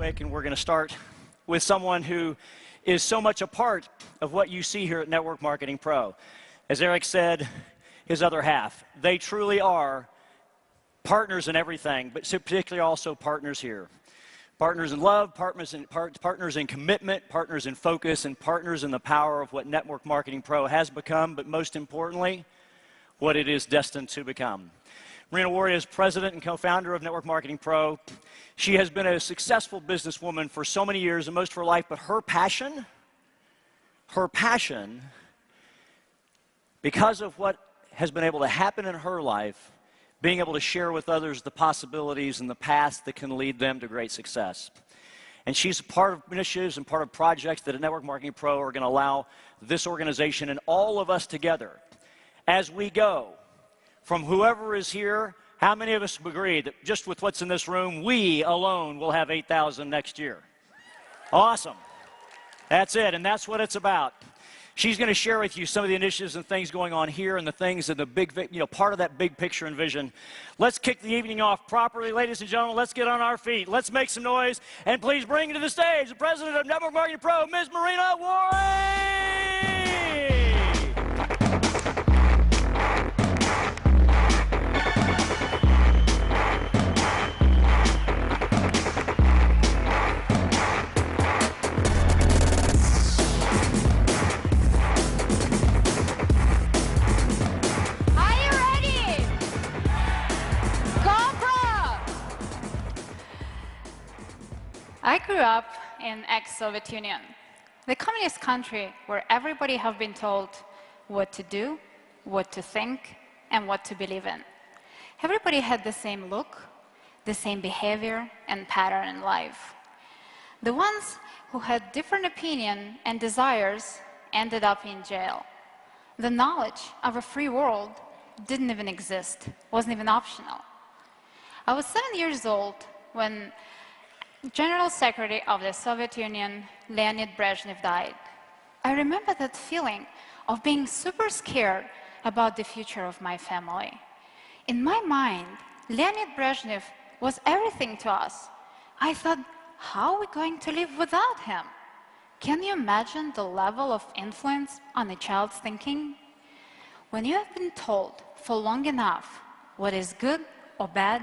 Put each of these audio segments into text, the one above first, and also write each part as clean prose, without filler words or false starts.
quick, and we're going to start with someone who is so much a part of what you see here at Network Marketing Pro. As Eric said, his other half, they truly are partners in everything, but particularly also partners here. Partners in love, partners in commitment, partners in focus, and partners in the power of what Network Marketing Pro has become, but most importantly, what it is destined to become. Marina Worre is president and co-founder of Network Marketing Pro. She has been a successful businesswoman for so many years and most of her life, but her passion, because of what has been able to happen in her life, being able to share with others the possibilities and the paths that can lead them to great success. And she's a part of initiatives and part of projects that at Network Marketing Pro are going to allow this organization and all of us together, as we go from whoever is here. How many of us agree that just with what's in this room, we alone will have 8,000 next year? Awesome. That's it, and that's what it's about. She's going to share with you some of the initiatives and things going on here and the things in the big, part of that big picture and vision. Let's kick the evening off properly, ladies and gentlemen. Let's get on our feet. Let's make some noise, and please bring to the stage the president of Network Marketing Pro, Ms. Marina Worre. I grew up in ex-Soviet Union, the communist country where everybody have been told what to do, what to think, and what to believe in. Everybody had the same look, the same behavior and pattern in life. The ones who had different opinion and desires ended up in jail. The knowledge of a free world didn't even exist, wasn't even optional. I was 7 years old when General Secretary of the Soviet Union, Leonid Brezhnev, died. I remember that feeling of being super scared about the future of my family. In my mind, Leonid Brezhnev was everything to us. I thought, how are we going to live without him? Can you imagine the level of influence on a child's thinking? When you have been told for long enough what is good or bad,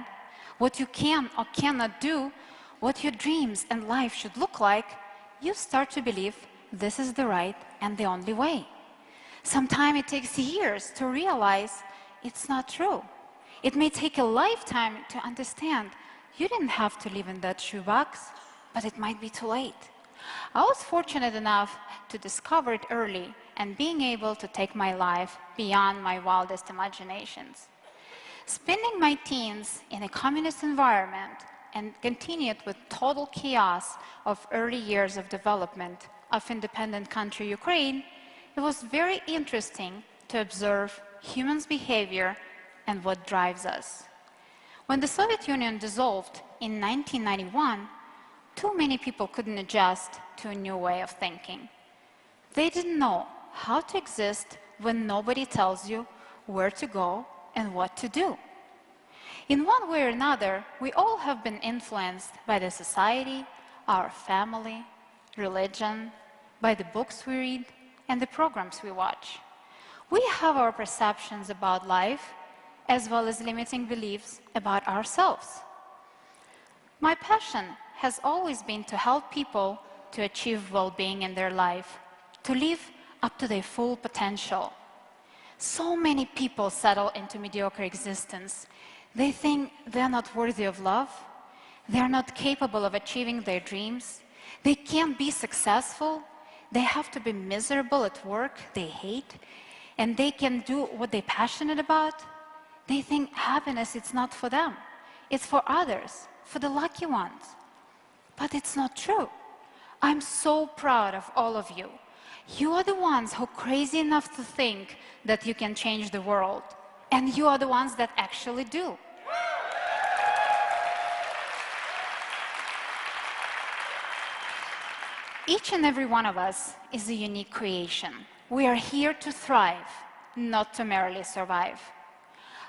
what you can or cannot do, what your dreams and life should look like, you start to believe this is the right and the only way. Sometimes it takes years to realize it's not true. It may take a lifetime to understand you didn't have to live in that shoebox, but it might be too late. I was fortunate enough to discover it early and being able to take my life beyond my wildest imaginations. Spending my teens in a communist environment and continued with total chaos of early years of development of independent country Ukraine, it was very interesting to observe humans' behavior and what drives us. When the Soviet Union dissolved in 1991, too many people couldn't adjust to a new way of thinking. They didn't know how to exist when nobody tells you where to go and what to do. In one way or another, we all have been influenced by the society, our family, religion, by the books we read, and the programs we watch. We have our perceptions about life, as well as limiting beliefs about ourselves. My passion has always been to help people to achieve well-being in their life, to live up to their full potential. So many people settle into mediocre existence. They think they're not worthy of love, they're not capable of achieving their dreams, they can't be successful, they have to be miserable at work they hate, and they can do what they're passionate about. They think happiness is not for them, it's for others, for the lucky ones. But it's not true. I'm so proud of all of you. You are the ones who are crazy enough to think that you can change the world. And you are the ones that actually do. Each and every one of us is a unique creation. We are here to thrive, not to merely survive.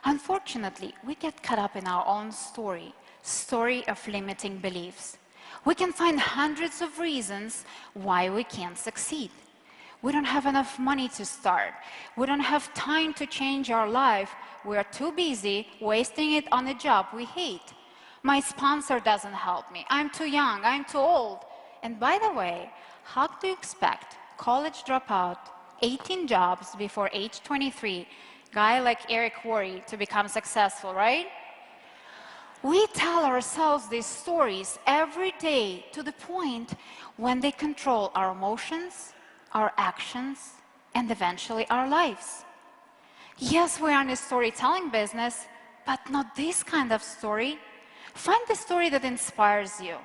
Unfortunately, we get caught up in our own story of limiting beliefs. We can find hundreds of reasons why we can't succeed. We don't have enough money to start. We don't have time to change our life. We are too busy wasting it on a job we hate. My sponsor doesn't help me. I'm too young. I'm too old. And by the way, how do you expect college dropout, 18 jobs before age 23, guy like Worre to become successful, right? We tell ourselves these stories every day to the point when they control our emotions, our actions, and eventually our lives. Yes, we're in a storytelling business, but not this kind of story. Find the story that inspires you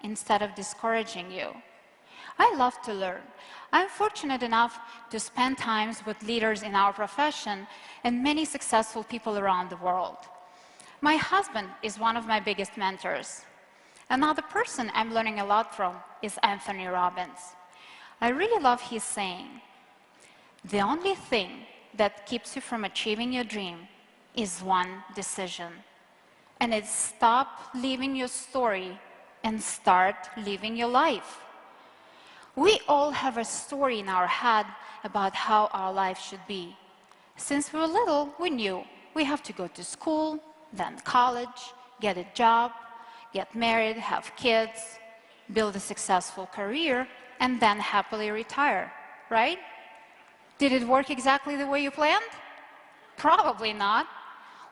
instead of discouraging you. I love to learn. I'm fortunate enough to spend times with leaders in our profession and many successful people around the world. My husband is one of my biggest mentors. Another person I'm learning a lot from is Anthony Robbins. I really love his saying, the only thing that keeps you from achieving your dream is one decision. And it's stop living your story and start living your life. We all have a story in our head about how our life should be. Since we were little, we knew we have to go to school, then college, get a job, get married, have kids, build a successful career, and then happily retire, right? Did it work exactly the way you planned? Probably not.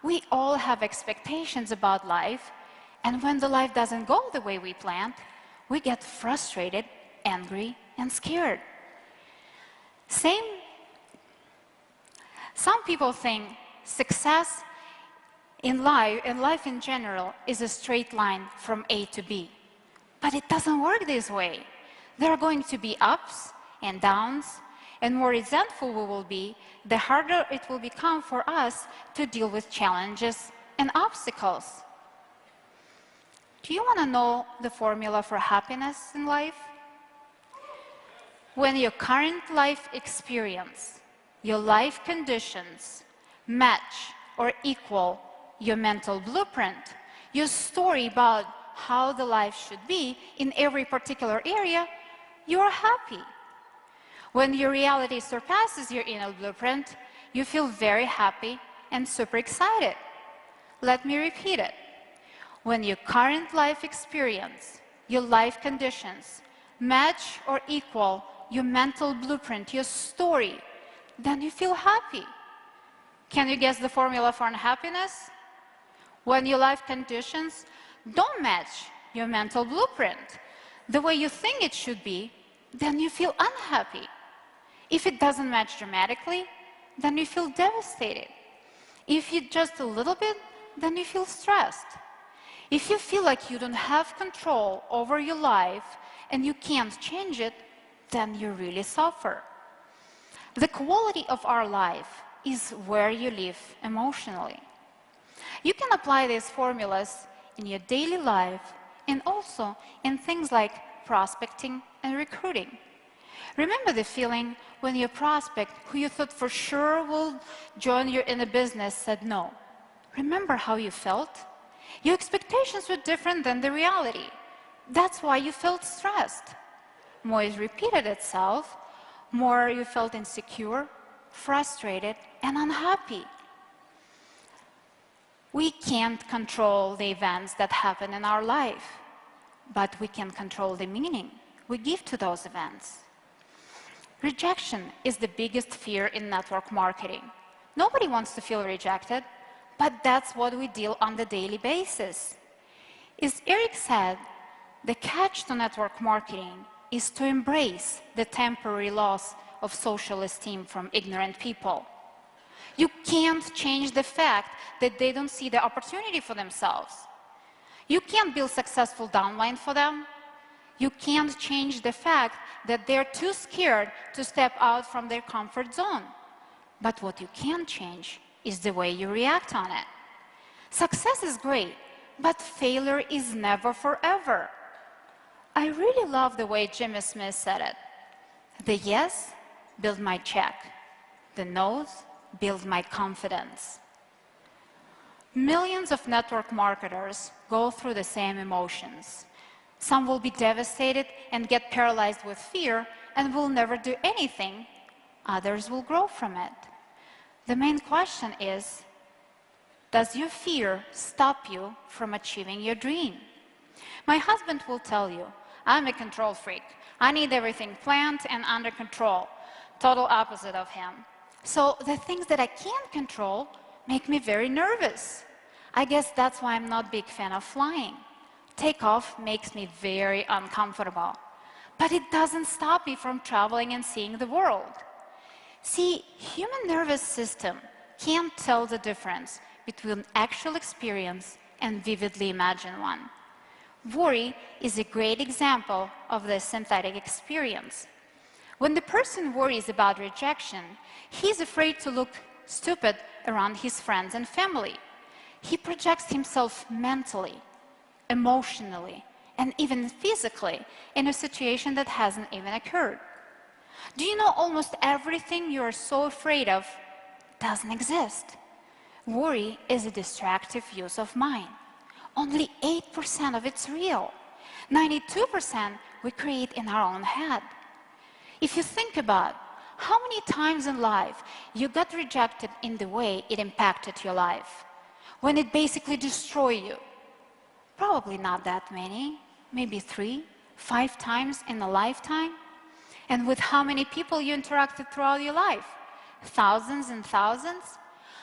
We all have expectations about life, and when the life doesn't go the way we planned, we get frustrated, angry, and scared. Some people think success in life in general, is a straight line from A to B. But it doesn't work this way. There are going to be ups and downs, and more resentful we will be, the harder it will become for us to deal with challenges and obstacles. Do you want to know the formula for happiness in life? When your current life experience, your life conditions, match or equal your mental blueprint, your story about how the life should be in every particular area, you're happy. When your reality surpasses your inner blueprint, you feel very happy and super excited. Let me repeat it. When your current life experience, your life conditions, match or equal your mental blueprint, your story, then you feel happy. Can you guess the formula for unhappiness? When your life conditions don't match your mental blueprint, the way you think it should be, then you feel unhappy. If it doesn't match dramatically, then you feel devastated. If you just a little bit, then you feel stressed. If you feel like you don't have control over your life and you can't change it, then you really suffer. The quality of our life is where you live emotionally. You can apply these formulas in your daily life and also in things like prospecting and recruiting. Remember the feeling when your prospect, who you thought for sure will join you in a business, said no. Remember how you felt? Your expectations were different than the reality. That's why you felt stressed. More it repeated itself, more you felt insecure, frustrated, and unhappy. We can't control the events that happen in our life, but we can control the meaning we give to those events. Rejection is the biggest fear in network marketing. Nobody wants to feel rejected, but that's what we deal on the daily basis. As Eric said, the catch to network marketing is to embrace the temporary loss of social esteem from ignorant people. You can't change the fact that they don't see the opportunity for themselves. You can't build successful downline for them. You can't change the fact that they're too scared to step out from their comfort zone. But what you can change is the way you react on it. Success is great, but failure is never forever. I really love the way Jimmy Smith said it. The yes build my check. The no's build my confidence. Millions of network marketers go through the same emotions. Some will be devastated and get paralyzed with fear and will never do anything. Others will grow from it. The main question is, does your fear stop you from achieving your dream? My husband will tell you, I'm a control freak. I need everything planned and under control. Total opposite of him. So the things that I can't control make me very nervous. I guess that's why I'm not a big fan of flying. Takeoff makes me very uncomfortable. But it doesn't stop me from traveling and seeing the world. See, human nervous system can't tell the difference between actual experience and vividly imagined one. Worry is a great example of the synthetic experience. When the person worries about rejection, he's afraid to look stupid around his friends and family. He projects himself mentally, emotionally, and even physically in a situation that hasn't even occurred. Do you know almost everything you are so afraid of doesn't exist? Worry is a distractive use of mind. Only 8% of it's real. 92% we create in our own head. If you think about how many times in life you got rejected in the way it impacted your life, when it basically destroyed you, probably not that many, maybe 3, 5 times in a lifetime. And with how many people you interacted throughout your life? Thousands and thousands?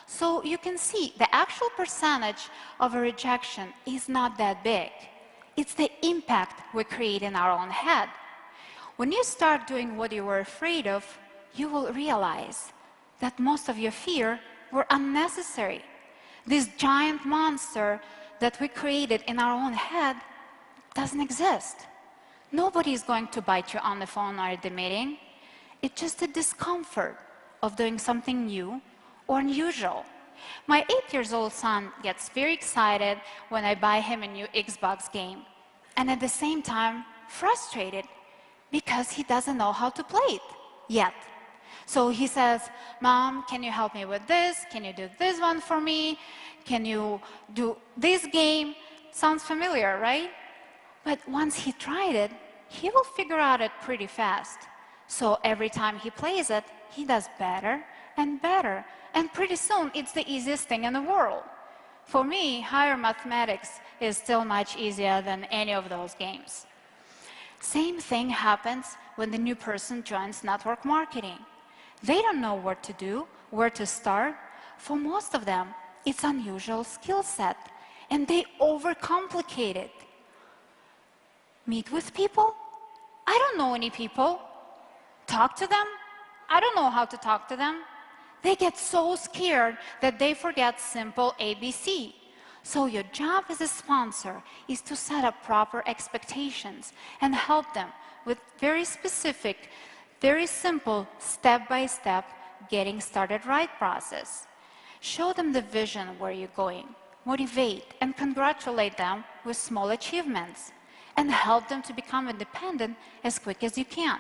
So you can see the actual percentage of a rejection is not that big. It's the impact we create in our own head. When you start doing what you were afraid of, you will realize that most of your fear were unnecessary. This giant monster that we created in our own head doesn't exist. Nobody is going to bite you on the phone or at the meeting. It's just a discomfort of doing something new or unusual. My 8-year-old son gets very excited when I buy him a new Xbox game, and at the same time frustrated because he doesn't know how to play it yet. So he says, Mom, can you help me with this? Can you do this one for me? Can you do this game? Sounds familiar, right? But once he tried it, he will figure out it pretty fast. So every time he plays it, he does better and better. And pretty soon, it's the easiest thing in the world. For me, higher mathematics is still much easier than any of those games. Same thing happens when the new person joins network marketing. They don't know what to do, where to start. For most of them, it's unusual skill set, and they overcomplicate it. Meet with people? I don't know any people. Talk to them? I don't know how to talk to them. They get so scared that they forget simple ABC. So your job as a sponsor is to set up proper expectations and help them with very specific, very simple, step-by-step, getting started right process. Show them the vision where you're going, motivate and congratulate them with small achievements, and help them to become independent as quick as you can.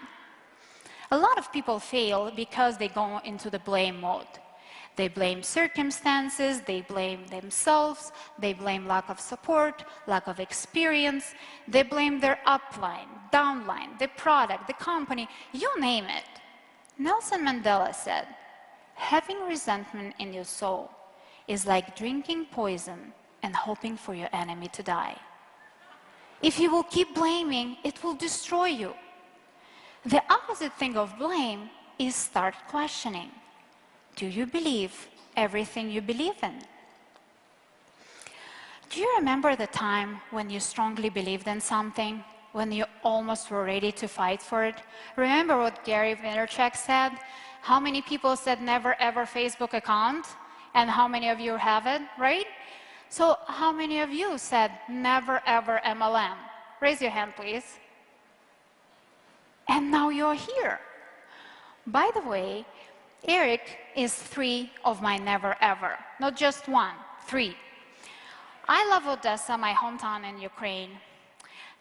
A lot of people fail because they go into the blame mode. They blame circumstances, they blame themselves, they blame lack of support, lack of experience, they blame their upline, downline, the product, the company, you name it. Nelson Mandela said, having resentment in your soul is like drinking poison and hoping for your enemy to die. If you will keep blaming, it will destroy you. The opposite thing of blame is start questioning. Do you believe everything you believe in? Do you remember the time when you strongly believed in something, when you almost were ready to fight for it? Remember what Gary Vaynerchuk said? How many people said never ever Facebook account? And how many of you have it, right? So how many of you said never ever MLM? Raise your hand, please. And now you're here. By the way, Eric is 3 of my never ever, not just 1, 3. I love Odessa, my hometown in Ukraine.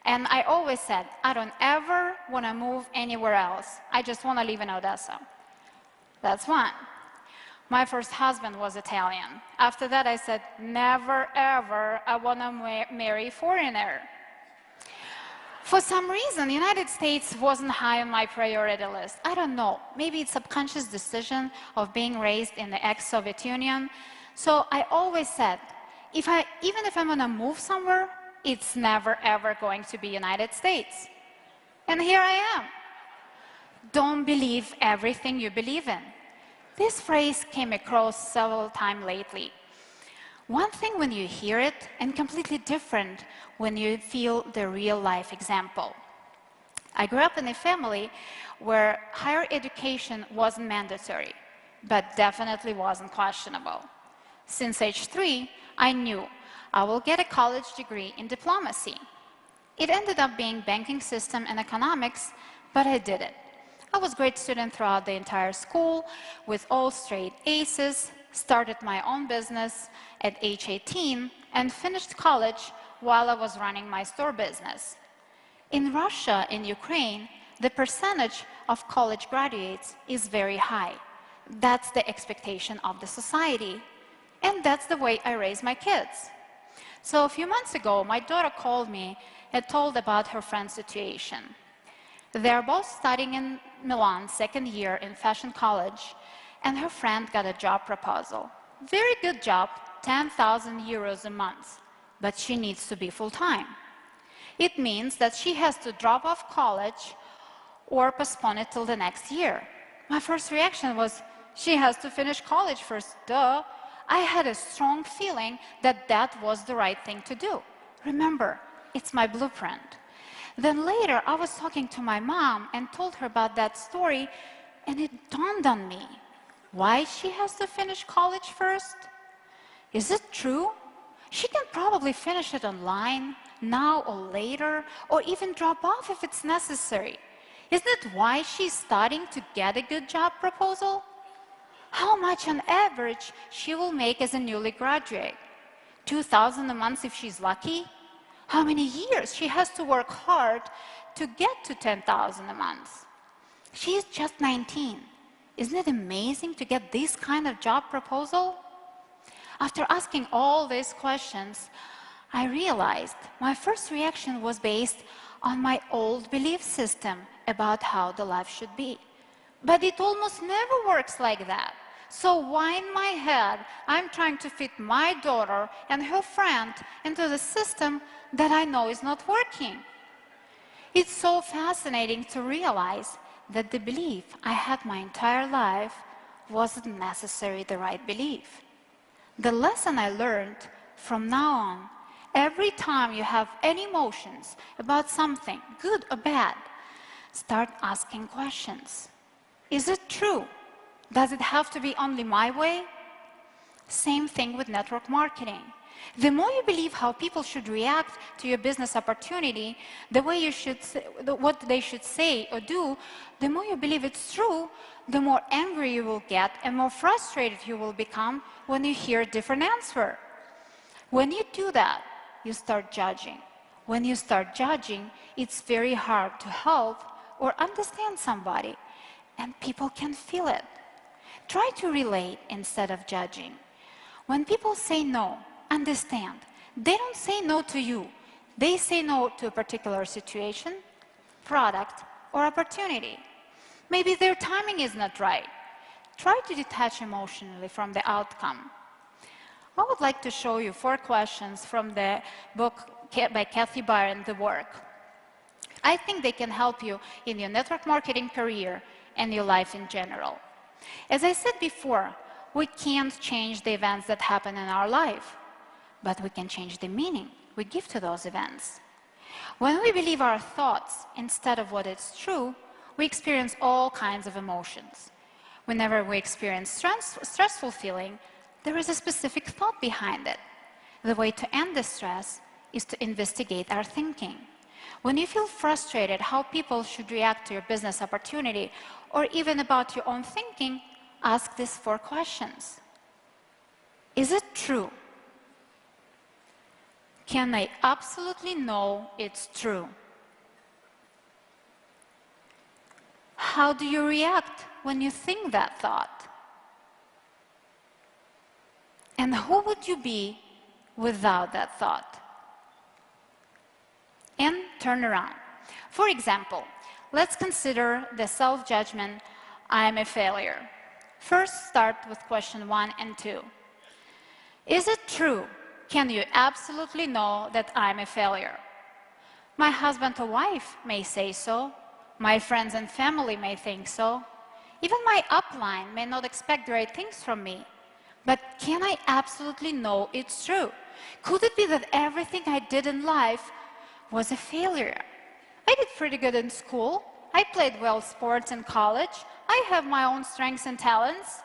And I always said, I don't ever want to move anywhere else. I just want to live in Odessa. That's 1. My first husband was Italian. After that, I said, never ever I want to marry a foreigner. For some reason, the United States wasn't high on my priority list. I don't know. Maybe it's a subconscious decision of being raised in the ex-Soviet Union. So I always said, even if I'm gonna move somewhere, it's never ever going to be United States. And here I am. Don't believe everything you believe in. This phrase came across several times lately. One thing when you hear it, and completely different when you feel the real life example. I grew up in a family where higher education wasn't mandatory, but definitely wasn't questionable. Since age 3, I knew I will get a college degree in diplomacy. It ended up being banking system and economics, but I did it. I was a great student throughout the entire school with all straight aces, started my own business at age 18, and finished college while I was running my store business. In Russia and Ukraine, the percentage of college graduates is very high. That's the expectation of the society. And that's the way I raise my kids. So a few months ago, my daughter called me and told about her friend's situation. They are both studying in Milan, second year in fashion college, and her friend got a job proposal. Very good job, 10,000 euros a month, but she needs to be full-time. It means that she has to drop off college or postpone it till the next year. My first reaction was, she has to finish college first, duh. I had a strong feeling that that was the right thing to do. Remember, it's my blueprint. Then later, I was talking to my mom and told her about that story, and it dawned on me. Why she has to finish college first? Is it true? She can probably finish it online, now or later, or even drop off if it's necessary. Isn't it why she's studying to get a good job proposal? How much on average she will make as a newly graduate? 2,000 a month if she's lucky? How many years she has to work hard to get to 10,000 a month? She's just 19. Isn't it amazing to get this kind of job proposal? After asking all these questions, I realized my first reaction was based on my old belief system about how the life should be. But it almost never works like that. So why in my head I'm trying to fit my daughter and her friend into the system that I know is not working? It's so fascinating to realize that the belief I had my entire life wasn't necessarily the right belief. The lesson I learned from now on, every time you have any emotions about something, good or bad, start asking questions. Is it true? Does it have to be only my way? Same thing with network marketing. The more you believe how people should react to your business opportunity, the way you should say, what they should say or do, the more you believe it's true, the more angry you will get and more frustrated you will become when you hear a different answer. When you do that, you start judging. When you start judging, it's very hard to help or understand somebody, and people can feel it. Try to relate instead of judging. When people say no, understand. They don't say no to you. They say no to a particular situation, product, or opportunity. Maybe their timing is not right. Try to detach emotionally from the outcome. I would like to show you 4 questions from the book by Kathy Byron, The Work. I think they can help you in your network marketing career and your life in general. As I said before, we can't change the events that happen in our life, but we can change the meaning we give to those events. When we believe our thoughts instead of what is true, we experience all kinds of emotions. Whenever we experience stressful feeling, there is a specific thought behind it. The way to end the stress is to investigate our thinking. When you feel frustrated how people should react to your business opportunity, or even about your own thinking, ask these 4 questions. Is it true? Can I absolutely know it's true? How do you react when you think that thought? And who would you be without that thought? And turn around. For example, let's consider the self-judgment, I am a failure. First, start with question 1 and 2. Is it true? Can you absolutely know that I'm a failure? My husband or wife may say so. My friends and family may think so. Even my upline may not expect great things from me. But can I absolutely know it's true? Could it be that everything I did in life was a failure? I did pretty good in school. I played well sports in college. I have my own strengths and talents.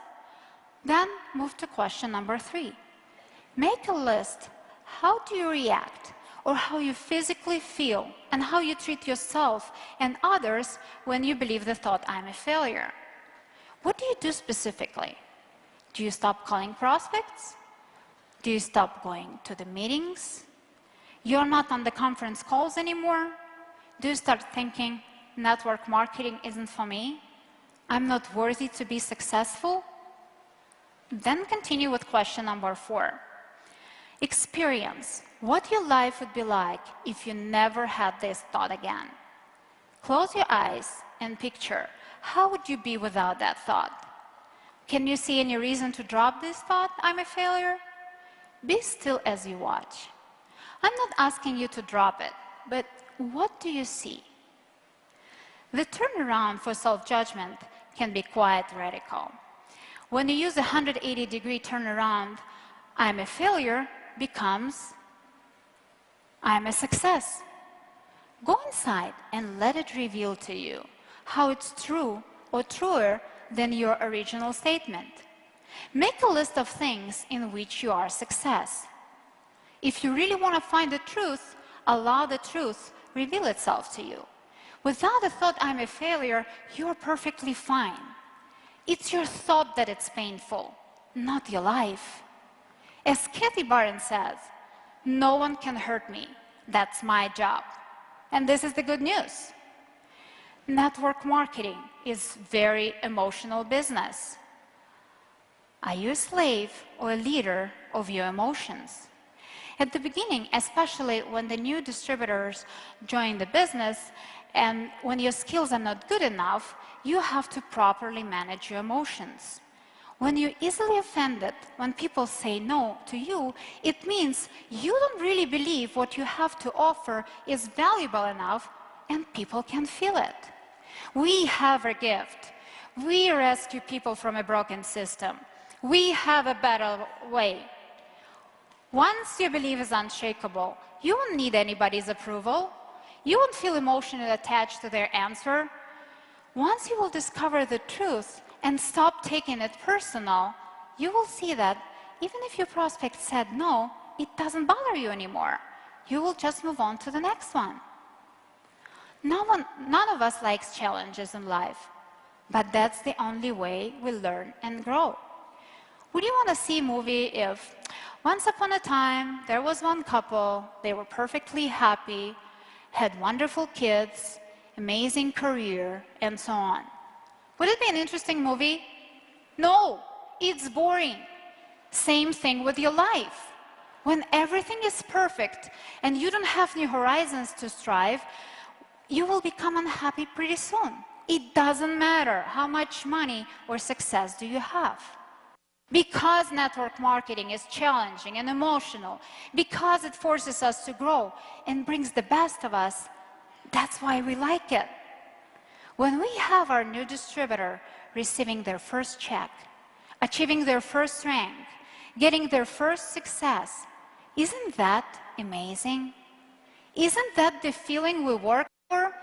Then move to question number 3. Make a list. How do you react, or how you physically feel, and how you treat yourself and others when you believe the thought, I'm a failure? What do you do specifically? Do you stop calling prospects? Do you stop going to the meetings? You're not on the conference calls anymore? Do you start thinking, network marketing isn't for me? I'm not worthy to be successful? Then continue with question number 4. Experience what your life would be like if you never had this thought again. Close your eyes and picture, how would you be without that thought? Can you see any reason to drop this thought, I'm a failure? Be still as you watch. I'm not asking you to drop it, but what do you see? The turnaround for self-judgment can be quite radical. When you use a 180-degree turnaround, I'm a failure becomes I'm a success. Go inside and let it reveal to you how it's true or truer than your original statement. Make a list of things in which you are a success. If you really want to find the truth, allow the truth reveal itself to you. Without the thought, I'm a failure, you're perfectly fine. It's your thought that it's painful, not your life. As Kathy Barron says, no one can hurt me. That's my job. And this is the good news. Network marketing is very emotional business. Are you a slave or a leader of your emotions? At the beginning, especially when the new distributors join the business and when your skills are not good enough, you have to properly manage your emotions. When you're easily offended, when people say no to you, it means you don't really believe what you have to offer is valuable enough and people can feel it. We have a gift. We rescue people from a broken system. We have a better way. Once your belief is unshakable, you won't need anybody's approval. You won't feel emotionally attached to their answer. Once you will discover the truth and stop taking it personal, you will see that even if your prospect said no, it doesn't bother you anymore. You will just move on to the next one. None of us likes challenges in life, but that's the only way we learn and grow. Would you want to see a movie if once upon a time there was one couple, they were perfectly happy, had wonderful kids, amazing career, and so on? Would it be an interesting movie? No, it's boring. Same thing with your life. When everything is perfect and you don't have new horizons to strive, you will become unhappy pretty soon. It doesn't matter how much money or success do you have. Because network marketing is challenging and emotional, because it forces us to grow and brings the best of us, that's why we like it. When we have our new distributor receiving their first check, achieving their first rank, getting their first success, isn't that amazing? Isn't that the feeling we work for?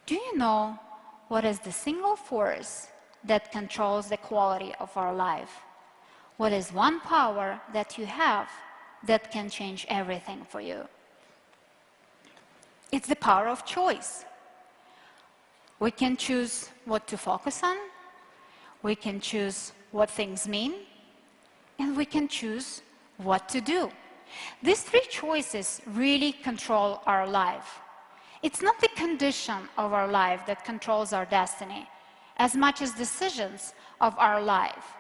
Do you know what is the single force that controls the quality of our life? What is one power that you have that can change everything for you? It's the power of choice. We can choose what to focus on, we can choose what things mean, and we can choose what to do. These 3 choices really control our life. It's not the condition of our life that controls our destiny, as much as decisions of our life.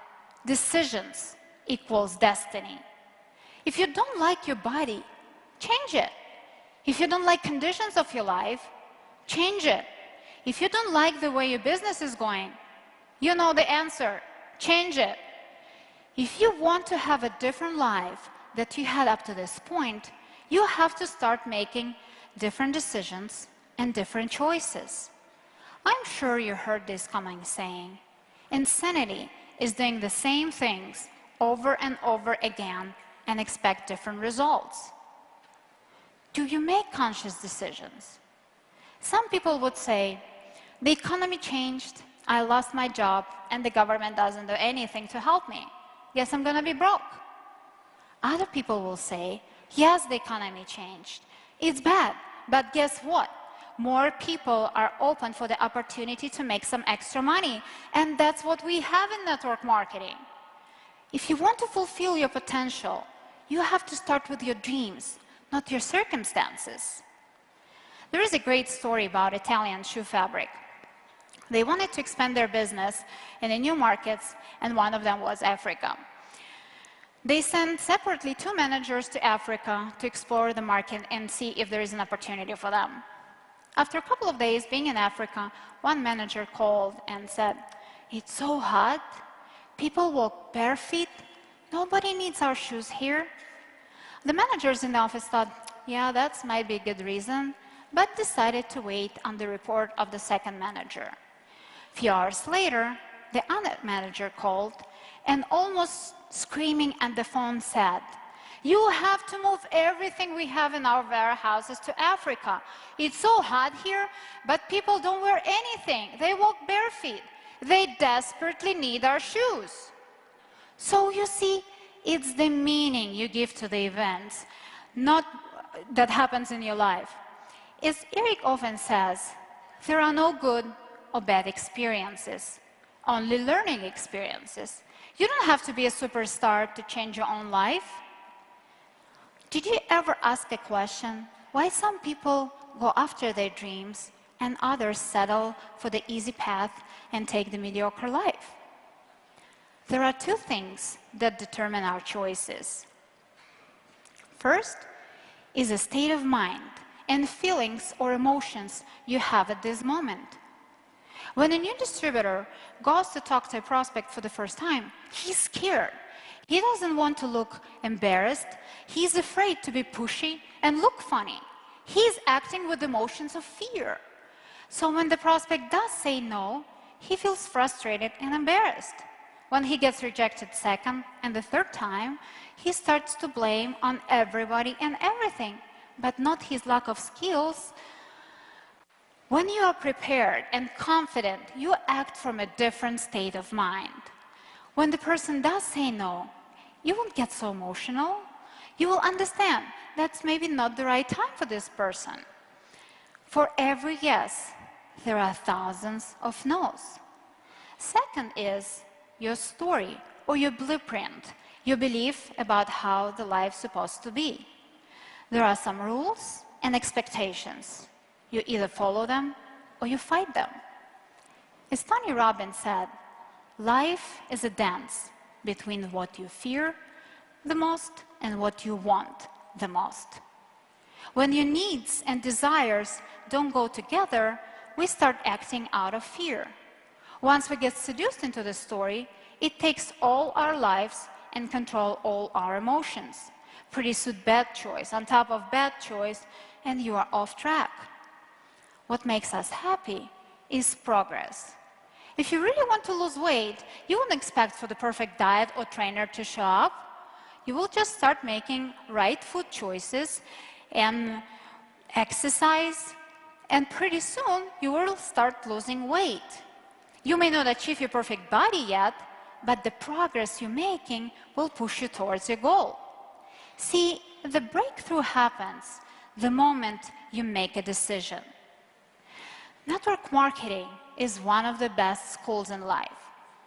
Decisions equals destiny. If you don't like your body, change it. If you don't like conditions of your life, change it. If you don't like the way your business is going, you know the answer. Change it. If you want to have a different life that you had up to this point, you have to start making different decisions and different choices. I'm sure you heard this common saying, insanity is doing the same things over and over again and expect different results. Do you make conscious decisions? Some people would say, the economy changed, I lost my job, and the government doesn't do anything to help me. Guess I'm gonna be broke. Other people will say, yes, the economy changed. It's bad, but guess what? More people are open for the opportunity to make some extra money, and that's what we have in network marketing. If you want to fulfill your potential, you have to start with your dreams, not your circumstances. There is a great story about Italian shoe fabric. They wanted to expand their business in the new markets, and one of them was Africa. They sent separately 2 managers to Africa to explore the market and see if there is an opportunity for them. After a couple of days being in Africa, one manager called and said, "It's so hot. People walk barefoot. Nobody needs our shoes here." The managers in the office thought, yeah, that might be a good reason, but decided to wait on the report of the second manager. A few hours later, the other manager called and almost screaming at the phone said, "You have to move everything we have in our warehouses to Africa. It's so hot here, but people don't wear anything. They walk barefoot. They desperately need our shoes." So you see, it's the meaning you give to the events, not that happens in your life. As Eric often says, there are no good or bad experiences, only learning experiences. You don't have to be a superstar to change your own life. Did you ever ask a question, why some people go after their dreams and others settle for the easy path and take the mediocre life? There are 2 things that determine our choices. First is a state of mind and feelings or emotions you have at this moment. When a new distributor goes to talk to a prospect for the first time, he's scared. He doesn't want to look embarrassed. He's afraid to be pushy and look funny. He's acting with emotions of fear. So when the prospect does say no, he feels frustrated and embarrassed. When he gets rejected second and the third time, he starts to blame on everybody and everything, but not his lack of skills. When you are prepared and confident, you act from a different state of mind. When the person does say no, you won't get so emotional. You will understand that's maybe not the right time for this person. For every yes, there are thousands of no's. Second is your story or your blueprint, your belief about how the life's supposed to be. There are some rules and expectations. You either follow them or you fight them. As Tony Robbins said, life is a dance between what you fear the most and what you want the most. When your needs and desires don't go together, we start acting out of fear. Once we get seduced into the story, it takes all our lives and control all our emotions. Pretty soon bad choice on top of bad choice, and you are off track. What makes us happy is progress. If you really want to lose weight, you won't expect for the perfect diet or trainer to show up. You will just start making right food choices and exercise, and pretty soon you will start losing weight. You may not achieve your perfect body yet, but the progress you're making will push you towards your goal. See, the breakthrough happens the moment you make a decision. Network marketing is one of the best schools in life.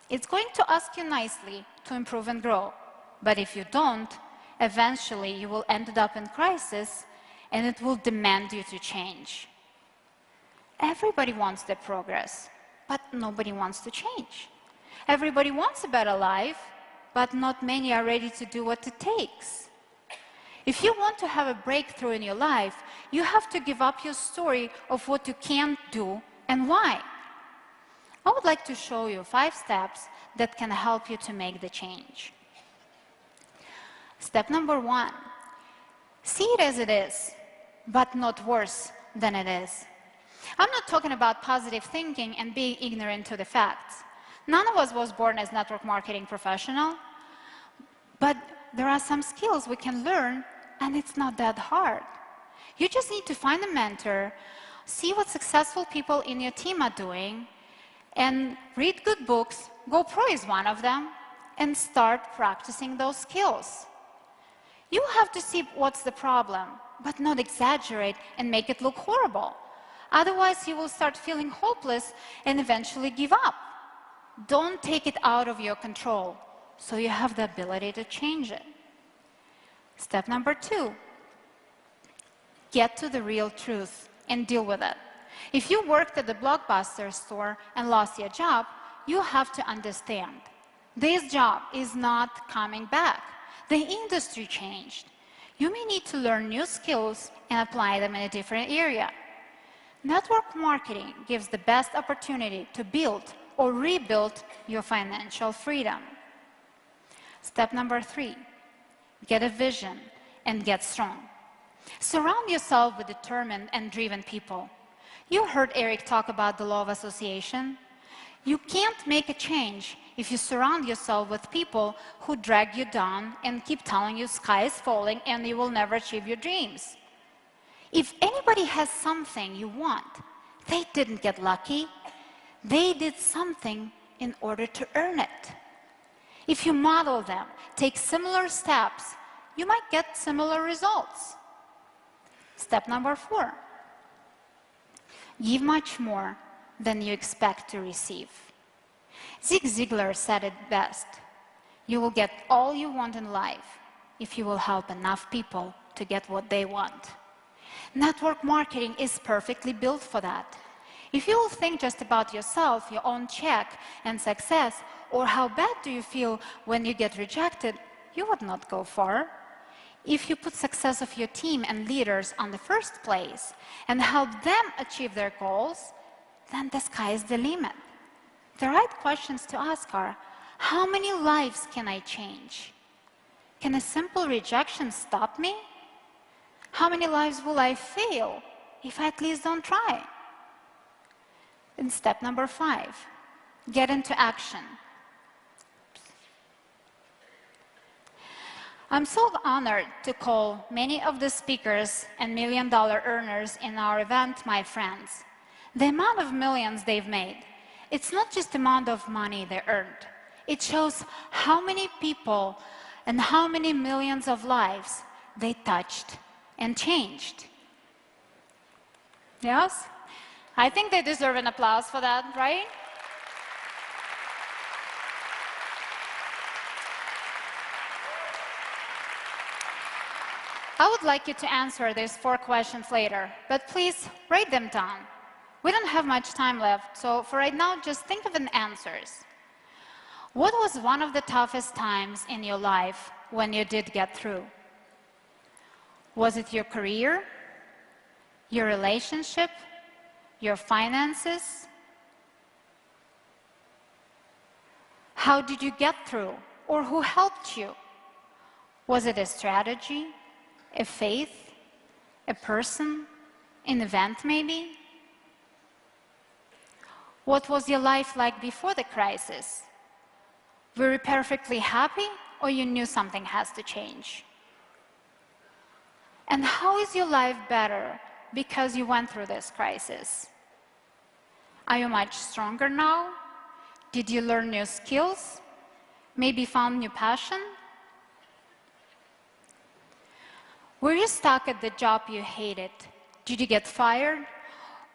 It's going to ask you nicely to improve and grow, but if you don't, eventually you will end up in crisis and it will demand you to change. Everybody wants the progress, but nobody wants to change. Everybody wants a better life, but not many are ready to do what it takes. If you want to have a breakthrough in your life, you have to give up your story of what you can't do and why. I would like to show you 5 steps that can help you to make the change. Step number 1, see it as it is, but not worse than it is. I'm not talking about positive thinking and being ignorant to the facts. None of us was born as network marketing professional, but there are some skills we can learn, and it's not that hard. You just need to find a mentor, see what successful people in your team are doing, and read good books. GoPro is one of them, and start practicing those skills. You have to see what's the problem, but not exaggerate and make it look horrible. Otherwise, you will start feeling hopeless and eventually give up. Don't take it out of your control, so you have the ability to change it. Step number 2, get to the real truth and deal with it. If you worked at the Blockbuster store and lost your job, you have to understand, this job is not coming back. The industry changed. You may need to learn new skills and apply them in a different area. Network marketing gives the best opportunity to build or rebuild your financial freedom. Step number 3, get a vision and get strong. Surround yourself with determined and driven people. You heard Eric talk about the law of association. You can't make a change if you surround yourself with people who drag you down and keep telling you sky is falling and you will never achieve your dreams. If anybody has something you want, they didn't get lucky. They did something in order to earn it. If you model them, take similar steps, you might get similar results. Step number 4, give much more than you expect to receive. Zig Ziglar said it best, you will get all you want in life if you will help enough people to get what they want. Network marketing is perfectly built for that. If you will think just about yourself, your own check and success, or how bad do you feel when you get rejected, you would not go far. If you put success of your team and leaders on the first place and help them achieve their goals, then the sky is the limit. The right questions to ask are, how many lives can I change? Can a simple rejection stop me? How many lives will I fail if I at least don't try? And step number 5, get into action. I'm so honored to call many of the speakers and million-dollar earners in our event my friends. The amount of millions they've made, it's not just the amount of money they earned. It shows how many people and how many millions of lives they touched and changed. Yes? I think they deserve an applause for that, right? I would like you to answer these 4 questions later, but please write them down. We don't have much time left, so for right now, just think of the answers. What was one of the toughest times in your life when you did get through? Was it your career, your relationship, your finances? How did you get through, or who helped you? Was it a strategy, a faith, a person, an event maybe? What was your life like before the crisis? Were you perfectly happy, or you knew something has to change? And how is your life better because you went through this crisis? Are you much stronger now? Did you learn new skills? Maybe found new passion? Were you stuck at the job you hated? Did you get fired?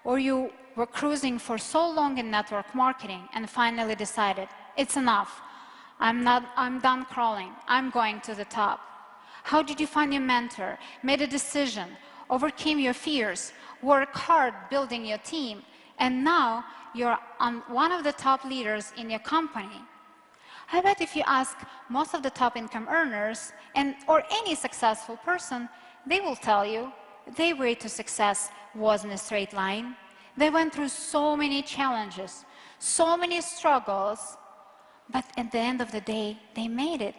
Or you were cruising for so long in network marketing and finally decided, it's enough. I'm done crawling. I'm going to the top. How did you find your mentor, made a decision, overcame your fears, worked hard building your team, and now you're one of the top leaders in your company? I bet if you ask most of the top income earners or any successful person, they will tell you their way to success wasn't a straight line. They went through so many challenges, so many struggles, but at the end of the day, they made it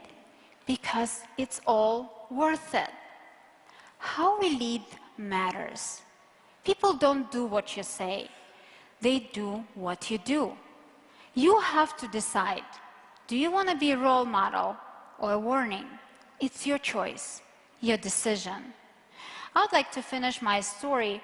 because it's all worth it. How we lead matters. People don't do what you say. They do what you do. You have to decide, do you want to be a role model or a warning? It's your choice, your decision. I'd like to finish my story,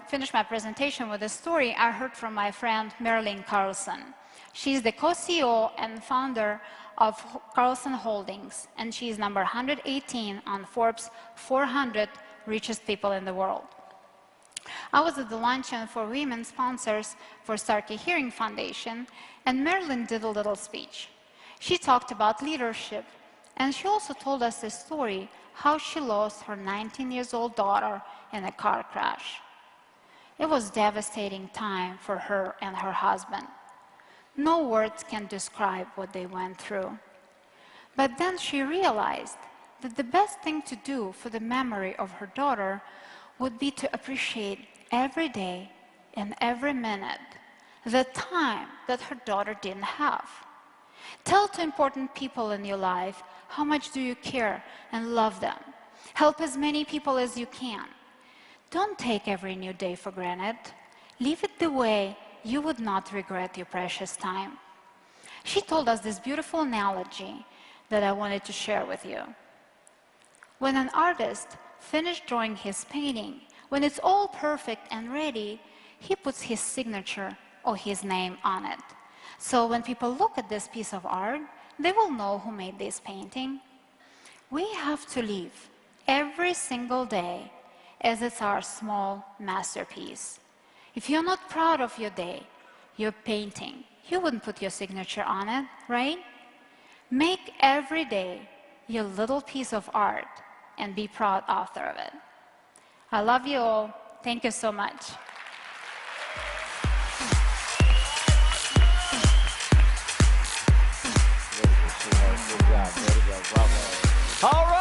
finish my presentation with a story I heard from my friend Marilyn Carlson. She's the co-CEO and founder of Carlson Holdings, and she's number 118 on Forbes 400 richest people in the world. I was at the luncheon for women sponsors for Starkey Hearing Foundation, and Marilyn did a little speech. She talked about leadership, and she also told us a story how she lost her 19-year-old daughter in a car crash. It was a devastating time for her and her husband. No words can describe what they went through. But then she realized that the best thing to do for the memory of her daughter would be to appreciate every day and every minute the time that her daughter didn't have. Tell to important people in your life how much do you care and love them. Help as many people as you can. Don't take every new day for granted. Leave it the way you would not regret your precious time. She told us this beautiful analogy that I wanted to share with you. When an artist finishes drawing his painting, when it's all perfect and ready, he puts his signature or his name on it. So when people look at this piece of art, they will know who made this painting. We have to live every single day as it's our small masterpiece. If you're not proud of your day, your painting, you wouldn't put your signature on it, right? Make every day your little piece of art and be proud author of it. I love you all. Thank you so much. All right.